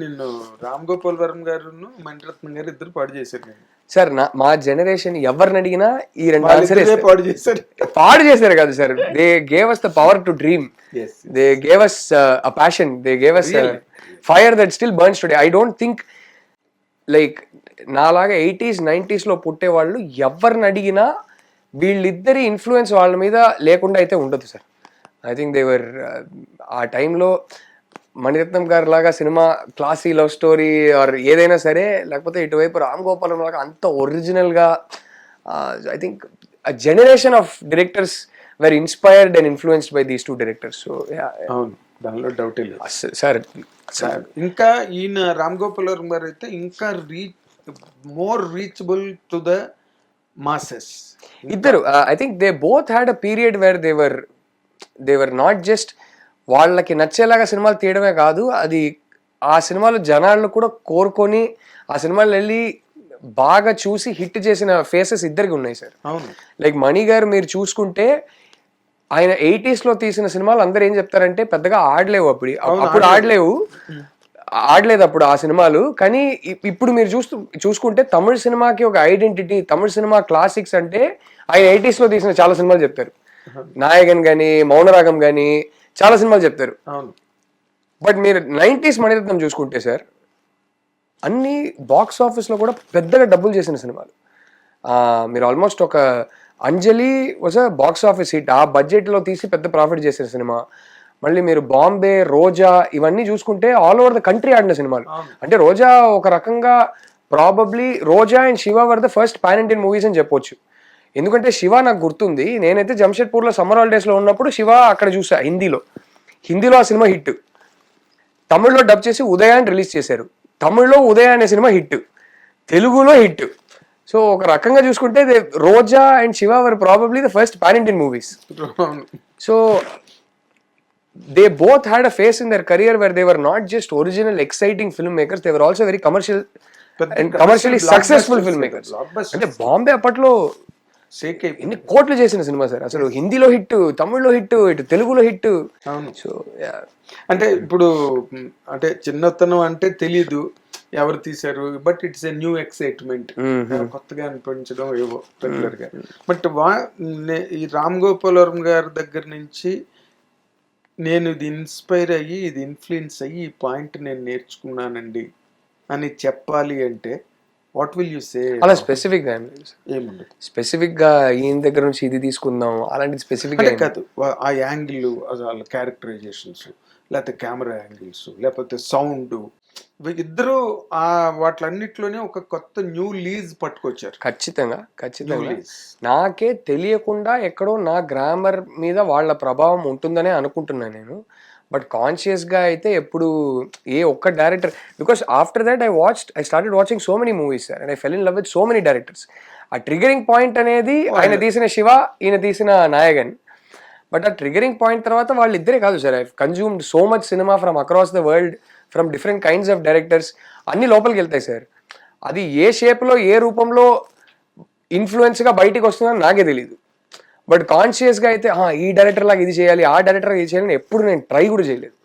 నిన్ను రామ్ గోపాల్ వర్మ గారు మణిరత్నం గారు ఇద్దరు పాడు చేశారు సార్. మా జనరేషన్ ఎవరిని అడిగినా ఈ రెండు ఆన్సర్ పాడు చేశారు. పాడు చేశారు కదా sir. They gave us the power to dream. They gave us a passion. They gave us a fire that still burns today. I don't think like నాలాగా 80s 90s లో పుట్టే వాళ్ళు ఎవరిని అడిగినా వీళ్ళిద్దరి ఇన్ఫ్లుయెన్స్ వాళ్ళ మీద లేకుండా అయితే ఉండదు సార్. ఐ థింక్ దేవర్ ఆ టైంలో మణిరత్నం గారి లాగా cinema classy love story or ఏదైనా సరే, లేకపోతే ఇటువైపు రామ్ గోపాలం లాగా అంత ఒరిజినల్గా I think a generation of directors were inspired and influenced by these two directors. So అవును, దానిలో డౌట్ లేదు సార్. ఇంకా ఈయన రామ్ గోపాల్ వర్మ గారు అయితే ఇంకా more reachable to the masses. ఇద్దరు I think they both had a period where they were not just వాళ్ళకి నచ్చేలాగా సినిమాలు తీయడమే కాదు, అది ఆ సినిమాలు జనాలను కూడా కోరుకొని ఆ సినిమాలు వెళ్ళి బాగా చూసి హిట్ చేసిన ఫేసెస్ ఇద్దరికి ఉన్నాయి సార్. లైక్ మణి గారు మీరు చూసుకుంటే ఆయన 80s లో తీసిన సినిమాలు అందరు ఏం చెప్తారంటే పెద్దగా ఆడలేవు, అప్పుడు ఆడలేదు అప్పుడు ఆ సినిమాలు. కానీ ఇప్పుడు మీరు చూసుకుంటే తమిళ సినిమాకి ఒక ఐడెంటిటీ, తమిళ సినిమా క్లాసిక్స్ అంటే ఆయన 80s లో తీసిన చాలా సినిమాలు చెప్తారు. నాయకన్ గాని మౌనరాగం గాని చాలా సినిమాలు చెప్తారు. బట్ మీరు 90s మణిరత్నం చూసుకుంటే సార్ అన్ని బాక్స్ ఆఫీస్ లో కూడా పెద్దగా డబ్బులు చేసిన సినిమాలు. మీరు ఆల్మోస్ట్ ఒక Anjali was a box office hit, ఆ బడ్జెట్ లో తీసి పెద్ద ప్రాఫిట్ చేసిన సినిమా. మళ్ళీ మీరు బాంబే, రోజా ఇవన్నీ చూసుకుంటే ఆల్ ఓవర్ ద కంట్రీ ఆడిన సినిమాలు. అంటే రోజా ఒక రకంగా probably Roja and Shiva were the first pan Indian movies అని చెప్పొచ్చు. ఎందుకంటే శివ నాకు గుర్తుంది, నేనైతే జంషెడ్పూర్ లో సమ్మర్ హాలిడేస్ లో ఉన్నప్పుడు శివ అక్కడ చూసా. హిందీలో ఆ సినిమా హిట్. తమిళ్లో డబ్ చేసి ఉదయాన్ని రిలీజ్ చేశారు. తమిళ్లో ఉదయ అనే సినిమా హిట్, తెలుగులో హిట్. సో ఒక రకంగా చూసుకుంటే Roja and Shiva were probably the first pan Indian movies. So they both had a phase in their career where they were not just original exciting filmmakers, they were also very commercial and commercially successful filmmakers. అంటే బాంబే అప్పట్లో ఎన్ని కోట్లు చేసిన cinema sir. అసలు హిందీలో hit, తమిళ్లో hit, ఇటు తెలుగులో హిట్. సో అంటే ఇప్పుడు అంటే చిన్నతనం అంటే తెలీదు ఎవరు తీశారు, but it's a new excitement, కొత్తగా అనిపించడం ఏవో రెగ్యులర్ గా. బట్ ఈ రామ్ గోపాల్ వర్మ గారి దగ్గర నుంచి నేను ఇది ఇన్స్పైర్ అయ్యి, ఇది ఇన్ఫ్లుయెన్స్ అయ్యి ఈ పాయింట్ నేను నేర్చుకున్నానండి అని చెప్పాలి అంటే వాట్ విల్ యూ సే? అలా స్పెసిఫిక్ గా ఏముండదు, స్పెసిఫిక్ గా ఈయన దగ్గర నుంచి ఇది తీసుకుందాం అలాంటి స్పెసిఫిక్ కాదు. ఆ యాంగిల్, వాళ్ళ క్యారెక్టరైజేషన్స్, లేకపోతే కెమెరా యాంగిల్స్, లేకపోతే సౌండ్, ఇద్దరు ఆ వాటిలన్నిట్లోనే ఒక కొత్త న్యూ లీజ్ పట్టుకొచ్చారు. ఖచ్చితంగా. నాకే తెలియకుండా ఎక్కడో నా గ్రామర్ మీద వాళ్ళ ప్రభావం ఉంటుందనే అనుకుంటున్నాను నేను. బట్ కాన్షియస్ గా అయితే ఎప్పుడు ఏ ఒక్క director, because after that I started watching so many movies sir and I fell in love with so many directors. ఆ ట్రిగరింగ్ పాయింట్ అనేది ఆయన తీసిన శివ, ఈయన తీసిన నాయకన్. బట్ ఆ ట్రిగరింగ్ పాయింట్ తర్వాత వాళ్ళిద్దరే కాదు sir, I consumed so much cinema from across the world, from different kinds of directors. అన్ని లోపలికి వెళ్తాయి సార్. అది ఏ షేప్లో ఏ రూపంలో ఇన్ఫ్లుయెన్స్గా బయటికి వస్తుందని నాకే తెలియదు. బట్ కాన్షియస్గా అయితే ఈ డైరెక్టర్ లాగా ఇది చేయాలి, ఆ డైరెక్టర్ ఇది చేయాలని ఎప్పుడు నేను ట్రై కూడా చేయలేదు.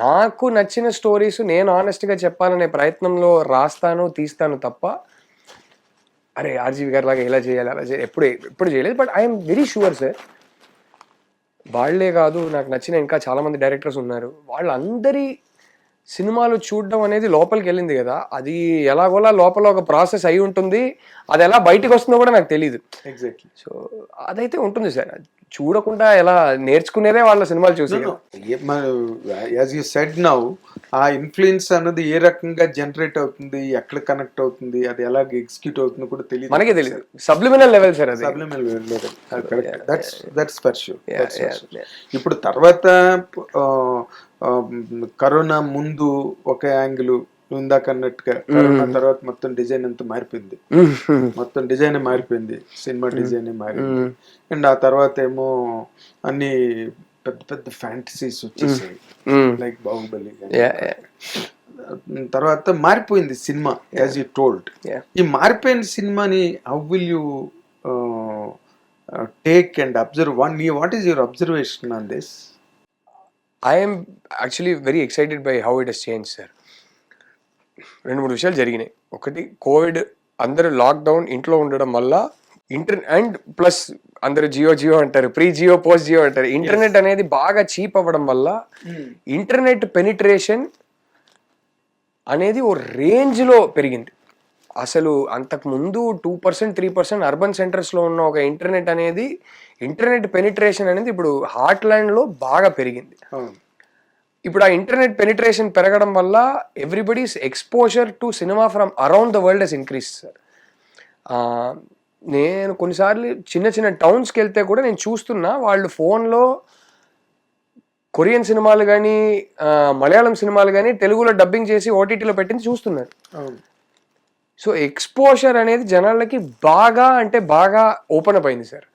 నాకు నచ్చిన స్టోరీస్ నేను ఆనెస్ట్గా చెప్పాలనే ప్రయత్నంలో రాస్తాను, తీస్తాను తప్ప అరే ఆర్జీవి గారి లాగా ఇలా చేయాలి అలా చేయాలి ఎప్పుడు చేయలేదు. But I'm very sure sir, వాళ్లే కాదు నాకు నచ్చిన ఇంకా చాలామంది డైరెక్టర్స్ ఉన్నారు, వాళ్ళందరి సినిమాలు చూడడం అనేది లోపలికి వెళ్ళింది కదా, అది ఎలాగోలా లోపల ఒక ప్రాసెస్ అయి ఉంటుంది. అది ఎలా బయటకు వస్తుందో కూడా నాకు తెలియదు. ఎగ్జాక్ట్లీ. సో అదైతే ఉంటుంది సార్, చూడకుండా ఎలా నేర్చుకునేదే వాళ్ళ సినిమాలు చూసి. యాజ్ యూ సెడ్ నౌ, ఆ ఇన్ఫ్లుయెన్స్ అన్నది ఏ రకంగా జనరేట్ అవుతుంది, ఎక్కడ కనెక్ట్ అవుతుంది, అది ఎలా ఎగ్జిక్యూట్ అవుతుంది కూడా తెలియదు, మనకే తెలియదు. సబ్లిమినల్ లెవెల్ సార్, అది subliminal level. That's for sure. ఇప్పుడు తర్వాత కరోనా ముందు ఒక యాంగిల్ ఇందాక అన్నట్టుగా, కరోనా తర్వాత మొత్తం డిజైన్ అంతా మారిపోయింది, మొత్తం డిజైన్ మారిపోయింది, సినిమా డిజైన్ మారింది. అండ్ ఆ తర్వాత ఏమో అన్ని పెద్ద పెద్ద ఫ్యాంటసీస్ వచ్చేసాయి, లైక్ బాహుబలి. తర్వాత మారిపోయింది సినిమా, యాజ్ యూ టోల్డ్. ఈ మారిపోయిన సినిమాని how will you take and observe? What is your observation on this? I am actually very excited by how it has changed, sir. 2-3 విషయాలు జరిగినాయి. ఒకటి, కోవిడ్, అందరూ లాక్డౌన్ ఇంట్లో ఉండడం వల్ల అండ్ ప్లస్ అందరూ జియో అంటారు, ప్రీ జియో పోస్ట్ జియో అంటారు. ఇంటర్నెట్ అనేది బాగా చీప్ అవ్వడం వల్ల ఇంటర్నెట్ పెనిట్రేషన్ అనేది ఓ రేంజ్లో పెరిగింది. అసలు అంతకుముందు 2%, 3% అర్బన్ సెంటర్స్లో ఉన్న ఒక ఇంటర్నెట్ పెనిట్రేషన్ అనేది ఇప్పుడు హార్ట్లాండ్లో బాగా పెరిగింది. ఇప్పుడు ఆ ఇంటర్నెట్ పెనిట్రేషన్ పెరగడం వల్ల everybody's exposure to cinema from around the world has increase sir. నేను కొన్నిసార్లు చిన్న టౌన్స్కి వెళ్తే కూడా నేను చూస్తున్నా, వాళ్ళు ఫోన్లో కొరియన్ సినిమాలు కానీ మలయాళం సినిమాలు కానీ తెలుగులో డబ్బింగ్ చేసి ఓటీటీలో పెట్టింది చూస్తున్నారు. సో ఎక్స్పోజర్ అనేది జనాలకి బాగా ఓపెన్ అప్ అయింది sir.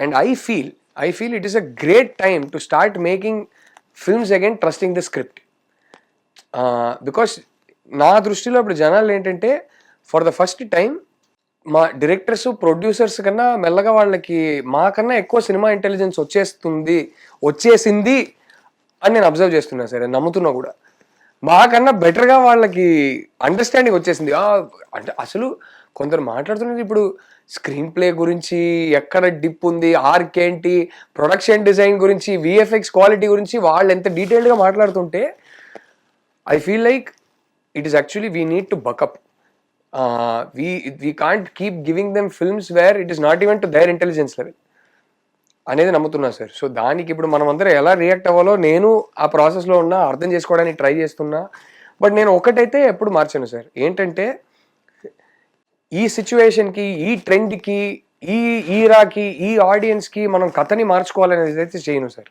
And I feel it is a great time to start making films again trusting the script. Because నా దృష్టిలో ఇప్పుడు జనాలు ఏంటంటే ఫర్ ద ఫస్ట్ టైం మా డైరెక్టర్స్, ప్రొడ్యూసర్స్ కన్నా మెల్లగా వాళ్ళకి మాకన్నా ఎక్కువ సినిమా ఇంటెలిజెన్స్ వచ్చేసింది అని నేను అబ్జర్వ్ చేస్తున్నా సరే, నమ్ముతున్నా కూడా. మాకన్నా బెటర్గా వాళ్ళకి అండర్స్టాండింగ్ వచ్చేసింది. అంటే అసలు కొందరు మాట్లాడుతున్నది ఇప్పుడు స్క్రీన్ ప్లే గురించి, ఎక్కడ డిప్ ఉంది, ఆర్క్ ఏంటి, ప్రొడక్షన్ డిజైన్ గురించి, విఎఫ్ఎక్స్ క్వాలిటీ గురించి వాళ్ళు ఎంత డీటెయిల్డ్గా మాట్లాడుతుంటే I feel like it is actually we need to buck up. We can't keep giving them films where it is not even to their intelligence level అనేది నమ్ముతున్నా సార్. సో దానికి ఇప్పుడు మనం అందరం ఎలా రియాక్ట్ అవ్వాలో నేను ఆ ప్రాసెస్లో ఉన్నా, అర్థం చేసుకోవడానికి ట్రై చేస్తున్నా. బట్ నేను ఒకటైతే ఎప్పుడు మార్చాను సార్, ఏంటంటే ఈ సిచ్యువేషన్కి, ఈ ట్రెండ్కి, ఈ ఈరాకి, ఈ ఆడియన్స్కి మనం కథని మార్చుకోవాలనేది అయితే చేయను సార్.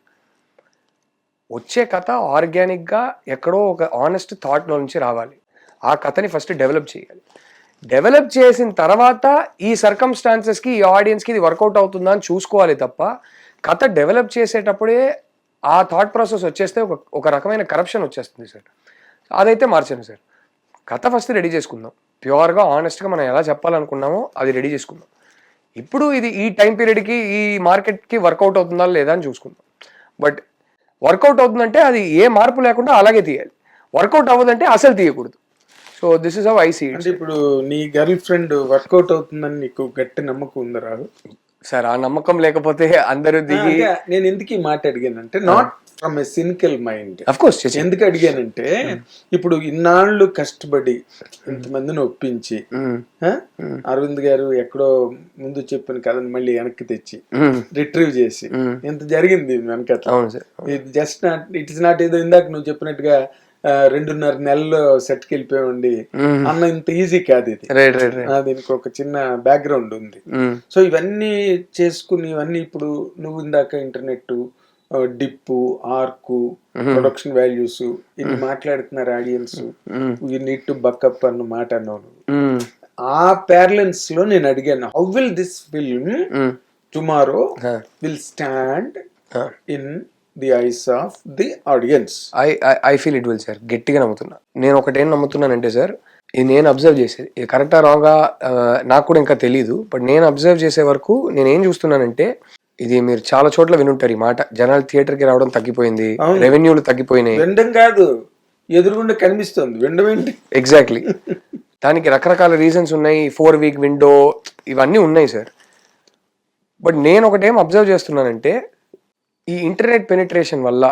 వచ్చే కథ ఆర్గానిక్గా ఎక్కడో ఒక ఆనెస్ట్ థాట్లో నుంచి రావాలి. ఆ కథని ఫస్ట్ డెవలప్ చేయాలి. డెవలప్ చేసిన తర్వాత ఈ సర్కమ్స్టాన్సెస్కి, ఈ ఆడియన్స్కి ఇది వర్కౌట్ అవుతుందా అని చూసుకోవాలి తప్ప, కథ డెవలప్ చేసేటప్పుడే ఆ థాట్ ప్రాసెస్ వచ్చేస్తే ఒక రకమైన కరప్షన్ వచ్చేస్తుంది సార్. అదైతే మార్చాను సార్. కథ ఫస్ట్ రెడీ చేసుకుందాం, ప్యూర్గా ఆనెస్ట్గా మనం ఎలా చెప్పాలనుకున్నామో అది రెడీ చేసుకుందాం. ఇప్పుడు ఇది ఈ టైం పీరియడ్కి, ఈ మార్కెట్కి వర్కౌట్ అవుతుందా లేదా అని చూసుకుందాం. బట్ వర్కౌట్ అవుతుందంటే అది ఏ మార్పు లేకుండా అలాగే తీయాలి. వర్కౌట్ అవ్వదంటే అసలు తీయకూడదు. So this is how I see it. అంటే ఇప్పుడు నీ గర్ల్ ఫ్రెండ్ వర్కౌట్ అవుతుందని నీకు గట్టి నమ్మకం ఉందా రాదు సార్? ఆ నమ్మకం లేకపోతే అందరూ దిగి. నేను ఎందుకు ఈ మాట అడిగానంటే not from a cynical mind. Of course ఎందుకు అడిగానంటే ఇప్పుడు ఇన్నాళ్ళు కష్టపడి ఇంతమందిని ఒప్పించి అరవింద్ గారు ఎక్కడో ముందు చెప్పిన కథని మళ్ళీ వెనక్కి తెచ్చి రిట్రీవ్ చేసి ఇంత జరిగింది వెనక. Just not it is not ఏదో ఇందాక నువ్వు చెప్పినట్టుగా 2.5 నెలల్లో సెట్కి వెళ్ళిపోయండి అన్న ఇంత ఈజీ కాదు ఇది. దీనికి ఒక చిన్న బ్యాక్గ్రౌండ్ ఉంది. సో ఇవన్నీ చేసుకుని ఇవన్నీ ఇప్పుడు నువ్వు ఇందాక internet, dip, arc, production values ఇవి మాట్లాడుతున్నారు ఆడియన్స్, యూ నీడ్ టు బక్అప్ అన్న మాట అన్నావు. ఆ ప్యారలెన్స్ లో నేను అడిగాను, how will this film tomorrow will stand in the eyes of the audience? I feel it will sir. గట్టిగా నమ్ముతున్నా. నేను ఒకటేం నమ్ముతున్నానంటే సార్, ఇది నేను అబ్జర్వ్ చేసేది, ఇది కరెక్టా రాంగా నాకు కూడా ఇంకా తెలీదు. బట్ నేను అబ్జర్వ్ చేసే వరకు నేను ఏం చూస్తున్నానంటే, ఇది మీరు చాలా చోట్ల వినుంటారు ఈ మాట, జనాలు థియేటర్కి రావడం తగ్గిపోయింది, రెవెన్యూలు తగ్గిపోయినాయి. వినడం కాదు, ఎదురుగుండా కనిపిస్తుంది వినడం ఏంటి. ఎగ్జాక్ట్లీ. దానికి రకరకాల రీజన్స్ ఉన్నాయి, 4 వీక్ విండో, ఇవన్నీ ఉన్నాయి సార్. బట్ నేను ఒకటేం అబ్జర్వ్ చేస్తున్నానంటే, ఈ ఇంటర్నెట్ పెనిట్రేషన్ వల్ల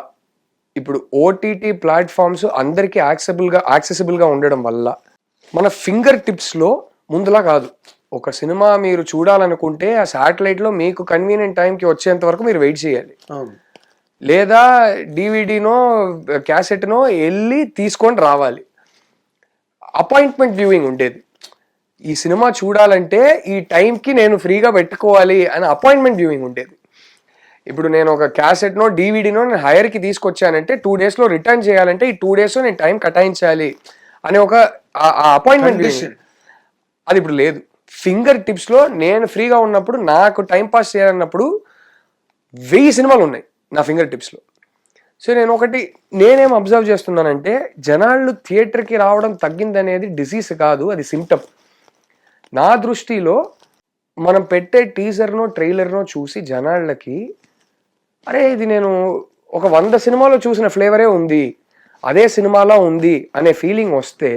ఇప్పుడు ఓటీటీ ప్లాట్ఫామ్స్ అందరికీ యాక్సెసిబుల్గా ఉండడం వల్ల మన ఫింగర్ టిప్స్లో ముందులా కాదు. ఒక సినిమా మీరు చూడాలనుకుంటే ఆ శాటిలైట్లో మీకు కన్వీనియంట్ టైంకి వచ్చేంత వరకు మీరు వెయిట్ చేయాలి, లేదా డివిడీనో క్యాసెట్నో వెళ్ళి తీసుకొని రావాలి. అపాయింట్మెంట్ వ్యూయింగ్ ఉండేది. ఈ సినిమా చూడాలంటే ఈ టైంకి నేను ఫ్రీగా పెట్టుకోవాలి అని అపాయింట్మెంట్ వ్యూయింగ్ ఉండేది. ఇప్పుడు నేను ఒక క్యాసెట్నో డివిడీనో నేను హైర్కి తీసుకొచ్చానంటే 2 డేస్లో రిటర్న్ చేయాలంటే ఈ 2 డేస్లో నేను టైం కేటాయించాలి అనే ఒక అపాయింట్మెంట్ అది ఇప్పుడు లేదు. ఫింగర్ టిప్స్లో నేను ఫ్రీగా ఉన్నప్పుడు, నాకు టైం పాస్ చేయాలన్నప్పుడు 1000 సినిమాలు ఉన్నాయి నా ఫింగర్ టిప్స్లో. సో నేనేం అబ్జర్వ్ చేస్తున్నానంటే, జనాళ్ళు థియేటర్కి రావడం తగ్గిందనేది డిసీజ్ కాదు, అది సిమ్టమ్. నా దృష్టిలో మనం పెట్టే టీజర్నో ట్రైలర్నో చూసి జనాళ్ళకి, అరే ఇది నేను ఒక 100 సినిమాలో చూసిన ఫ్లేవరే ఉంది అదే సినిమాలో ఉంది అనే ఫీలింగ్ వస్తే,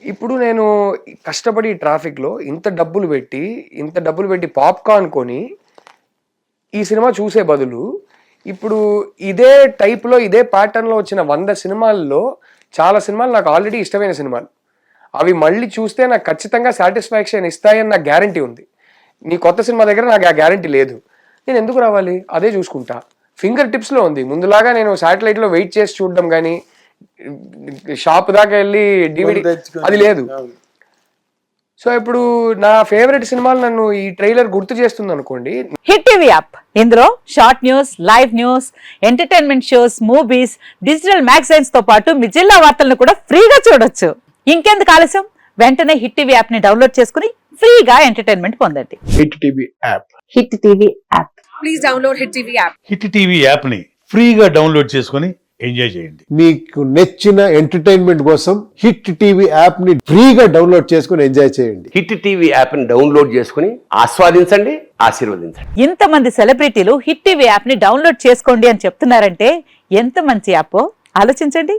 ఇప్పుడు నేను కష్టపడి ట్రాఫిక్లో ఇంత డబ్బులు పెట్టి పాప్కార్న్ కొని ఈ సినిమా చూసే బదులు, ఇప్పుడు ఇదే టైప్లో ఇదే ప్యాటర్న్లో వచ్చిన 100 సినిమాల్లో చాలా సినిమాలు నాకు ఆల్రెడీ ఇష్టమైన సినిమాలు, అవి మళ్ళీ చూస్తే నాకు ఖచ్చితంగా సాటిస్ఫాక్షన్ ఇస్తాయని నాకు గ్యారంటీ ఉంది. నీ కొత్త సినిమా దగ్గర నాకు ఆ గ్యారంటీ లేదు. నేను ఎందుకు రావాలి? అదే చూసుకుంటా. ఫింగర్ టిప్స్లో ఉంది. ముందులాగా నేను శాటిలైట్లో వెయిట్ చేసి చూడడం కానీ, షాప్ దాకా వెళ్ళి డివిడి అది లేదు. సో ఇప్పుడు నా ఫేవరెట్ సినిమాలు నన్ను ఈ ట్రైలర్ గుర్తు చేస్తుంది అనుకోండి. హిట్ టీవీ యాప్, ఇందులో short news, live news, entertainment shows, movies, digital magazines తో పాటు మీ జిల్లా వార్తలను కూడా ఫ్రీగా చూడొచ్చు. ఇంకెందుకు ఆలస్యం, వెంటనే హిట్ టీవీ యాప్ ని డౌన్లోడ్ చేసుకుని ఫ్రీగా ఎంటర్టైన్మెంట్ పొందండి. Hit TV app. Hit TV app. Please download hit TV app. Hit TV app ని ఫ్రీగా డౌన్లోడ్ చేసుకొని ఎంజాయ్ చేయండి. మీకు నచ్చిన ఎంటర్టైన్మెంట్ కోసం హిట్ టీవీ యాప్ ని ఫ్రీగా డౌన్లోడ్ చేసుకుని ఎంజాయ్ చేయండి. హిట్ టీవీ యాప్ ని డౌన్లోడ్ చేసుకుని ఆస్వాదించండి, ఆశీర్వదించండి. ఇంతమంది సెలబ్రిటీలు హిట్ టీవీ యాప్ ని డౌన్లోడ్ చేసుకోండి అని చెప్తున్నారంటే ఎంత మంచి యాప్ ఆలోచించండి.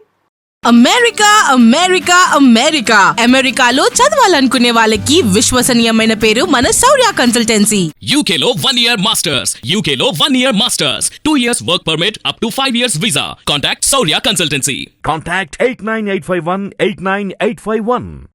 అమెరికా అమెరికా అమెరికా అమెరికాలో చదవాలనుకునే వాళ్ళకి విశ్వసనీయమైన పేరు మన శౌర్య కన్సల్టెన్సీ. UK లో 1 year masters. UK లో 1 year masters. 2 years work permit up to 5 years visa. Contact Saurya Consultancy. Contact 89851 89851.